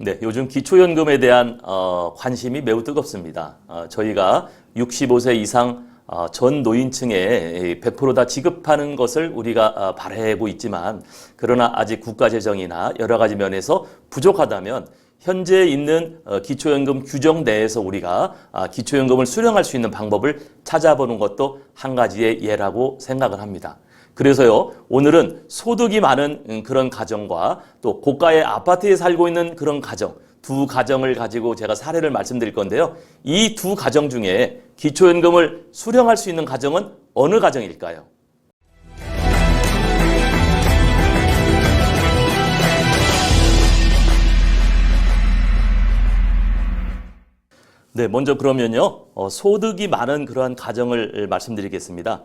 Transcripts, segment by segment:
네, 요즘 기초연금에 대한 관심이 매우 뜨겁습니다. 저희가 65세 이상 전 노인층에 100% 다 지급하는 것을 우리가 바라고 있지만, 그러나 아직 국가재정이나 여러 가지 면에서 부족하다면 현재 있는 기초연금 규정 내에서 우리가 기초연금을 수령할 수 있는 방법을 찾아보는 것도 한 가지의 예라고 생각을 합니다. 그래서요, 오늘은 소득이 많은 그런 가정과 또 고가의 아파트에 살고 있는 그런 가정, 두 가정을 가지고 제가 사례를 말씀드릴 건데요. 이 두 가정 중에 기초연금을 수령할 수 있는 가정은 어느 가정일까요? 네, 먼저 그러면요, 소득이 많은 그러한 가정을 말씀드리겠습니다.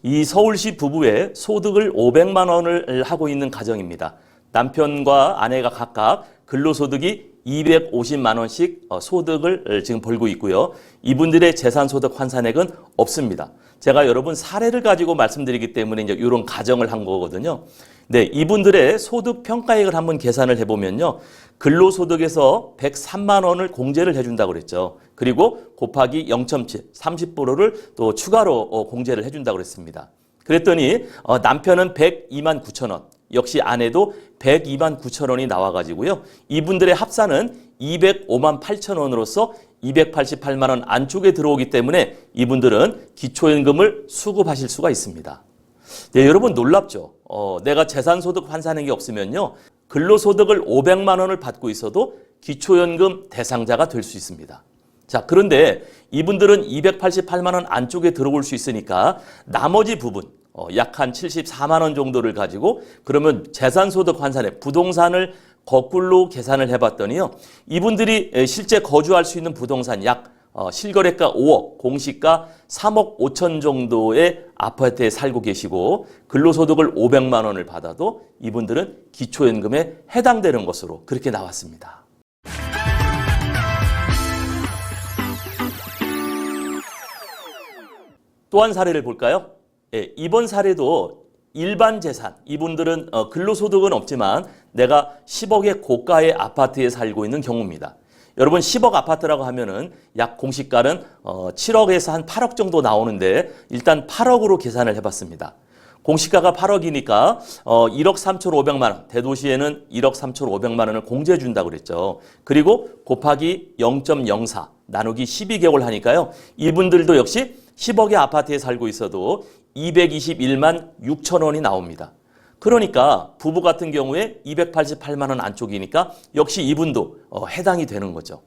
이 서울시 부부의 소득을 500만 원을 하고 있는 가정입니다. 남편과 아내가 각각 근로소득이 250만 원씩 소득을 지금 벌고 있고요. 이분들의 재산소득 환산액은 없습니다. 제가 여러분 사례를 가지고 말씀드리기 때문에 이제 이런 가정을 한 거거든요. 네, 이분들의 소득 평가액을 한번 계산을 해보면요. 근로소득에서 103만 원을 공제를 해준다고 그랬죠. 그리고 곱하기 0.7, 30%를 또 추가로 공제를 해준다고 그랬습니다. 그랬더니 남편은 102만 9천 원, 역시 아내도 102만 9천 원이 나와가지고요. 이분들의 합산은 205만 8천 원으로서 288만 원 안쪽에 들어오기 때문에 이분들은 기초연금을 수급하실 수가 있습니다. 네, 여러분 놀랍죠? 내가 재산소득 환산액이 없으면요, 근로소득을 500만 원을 받고 있어도 기초연금 대상자가 될 수 있습니다. 자, 그런데 이분들은 288만 원 안쪽에 들어올 수 있으니까 나머지 부분, 약 한 74만 원 정도를 가지고 그러면 재산소득 환산액, 부동산을 거꾸로 계산을 해봤더니요, 이분들이 실제 거주할 수 있는 부동산 약 실거래가 5억, 공시가 3억 5천 정도의 아파트에 살고 계시고 근로소득을 500만 원을 받아도 이분들은 기초연금에 해당되는 것으로 그렇게 나왔습니다. 또 한 사례를 볼까요? 예, 이번 사례도 일반 재산, 이분들은 근로소득은 없지만 내가 10억의 고가의 아파트에 살고 있는 경우입니다. 여러분 10억 아파트라고 하면은 약 공시가는 7억에서 한 8억 정도 나오는데 일단 8억으로 계산을 해봤습니다. 공시가가 8억이니까 1억 3,500만 원, 대도시에는 1억 3,500만 원을 공제해 준다고 그랬죠. 그리고 곱하기 0.04 나누기 12개월 하니까요. 이분들도 역시 10억의 아파트에 살고 있어도 221만 6천 원이 나옵니다. 그러니까 부부 같은 경우에 288만 원 안쪽이니까 역시 이분도 해당이 되는 거죠.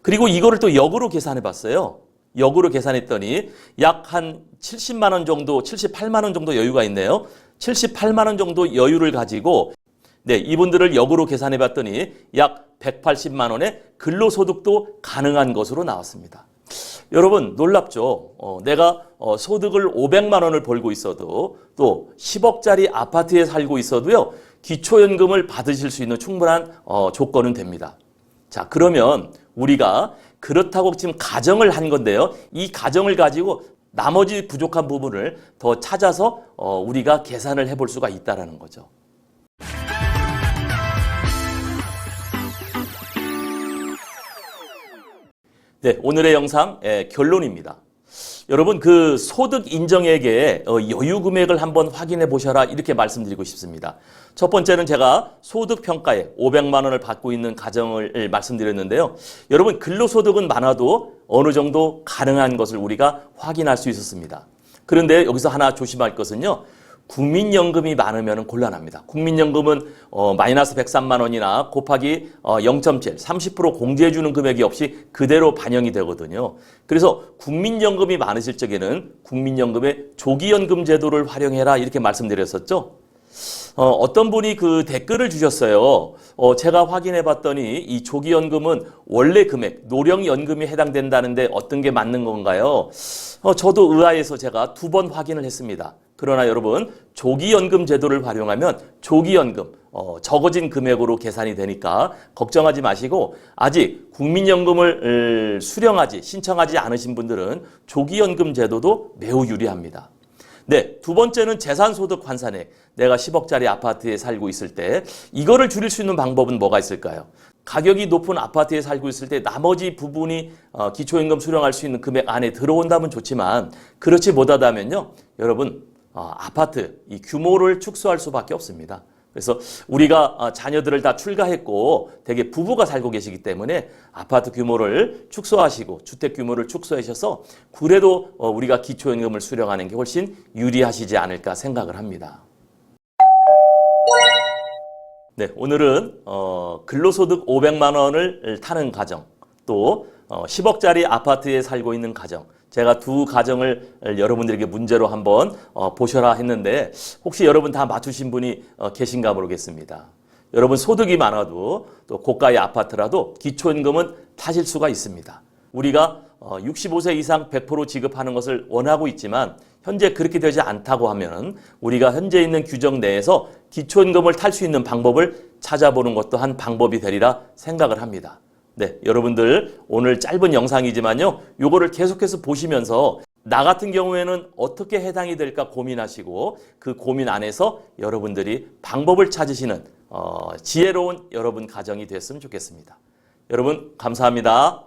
그리고 이거를 또 역으로 계산해 봤어요. 역으로 계산했더니 약 한 70만 원 정도, 78만 원 정도 여유가 있네요. 78만 원 정도 여유를 가지고 네, 이분들을 역으로 계산해 봤더니 약 180만 원의 근로소득도 가능한 것으로 나왔습니다. 여러분 놀랍죠? 내가 소득을 500만 원을 벌고 있어도 또 10억짜리 아파트에 살고 있어도요, 기초연금을 받으실 수 있는 충분한 조건은 됩니다. 자, 그러면 우리가 그렇다고 지금 가정을 한 건데요. 이 가정을 가지고 나머지 부족한 부분을 더 찾아서 우리가 계산을 해볼 수가 있다는 거죠. 네, 오늘의 영상 결론입니다. 여러분 그 소득 인정액의 여유 금액을 한번 확인해 보셔라 이렇게 말씀드리고 싶습니다. 첫 번째는 제가 소득 평가액 500만 원을 받고 있는 가정을 말씀드렸는데요. 여러분 근로소득은 많아도 어느 정도 가능한 것을 우리가 확인할 수 있었습니다. 그런데 여기서 하나 조심할 것은요. 국민연금이 많으면 곤란합니다. 국민연금은 마이너스 103만 원이나 곱하기 0.7, 30% 공제해 주는 금액이 없이 그대로 반영이 되거든요. 그래서 국민연금이 많으실 적에는 국민연금의 조기연금 제도를 활용해라 이렇게 말씀드렸었죠. 어떤 분이 그 댓글을 주셨어요. 제가 확인해 봤더니 이 조기연금은 원래 금액, 노령연금이 해당된다는데 어떤 게 맞는 건가요? 저도 의아해서 제가 2번 확인을 했습니다. 그러나 여러분 조기연금 제도를 활용하면 조기연금 적어진 금액으로 계산이 되니까 걱정하지 마시고 아직 국민연금을 신청하지 않으신 분들은 조기연금 제도도 매우 유리합니다. 네, 두 번째는 재산소득 환산액. 내가 10억짜리 아파트에 살고 있을 때 이거를 줄일 수 있는 방법은 뭐가 있을까요? 가격이 높은 아파트에 살고 있을 때 나머지 부분이 기초임금 수령할 수 있는 금액 안에 들어온다면 좋지만 그렇지 못하다면요. 여러분 아파트 이 규모를 축소할 수밖에 없습니다. 그래서 우리가 자녀들을 다 출가했고 대개 부부가 살고 계시기 때문에 아파트 규모를 축소하시고 주택 규모를 축소하셔서 그래도 우리가 기초임금을 수령하는 게 훨씬 유리하시지 않을까 생각을 합니다. 네, 오늘은 근로소득 500만 원을 타는 가정, 또 10억짜리 아파트에 살고 있는 가정, 제가 두 가정을 여러분들에게 문제로 한번 보셔라 했는데 혹시 여러분 다 맞추신 분이 계신가 모르겠습니다. 여러분 소득이 많아도 또 고가의 아파트라도 기초임금은 타실 수가 있습니다. 우리가 65세 이상 100% 지급하는 것을 원하고 있지만 현재 그렇게 되지 않다고 하면 우리가 현재 있는 규정 내에서 기초임금을 탈 수 있는 방법을 찾아보는 것도 한 방법이 되리라 생각을 합니다. 네, 여러분들 오늘 짧은 영상이지만요. 요거를 계속해서 보시면서 나 같은 경우에는 어떻게 해당이 될까 고민하시고 그 고민 안에서 여러분들이 방법을 찾으시는 지혜로운 여러분 가정이 됐으면 좋겠습니다. 여러분 감사합니다.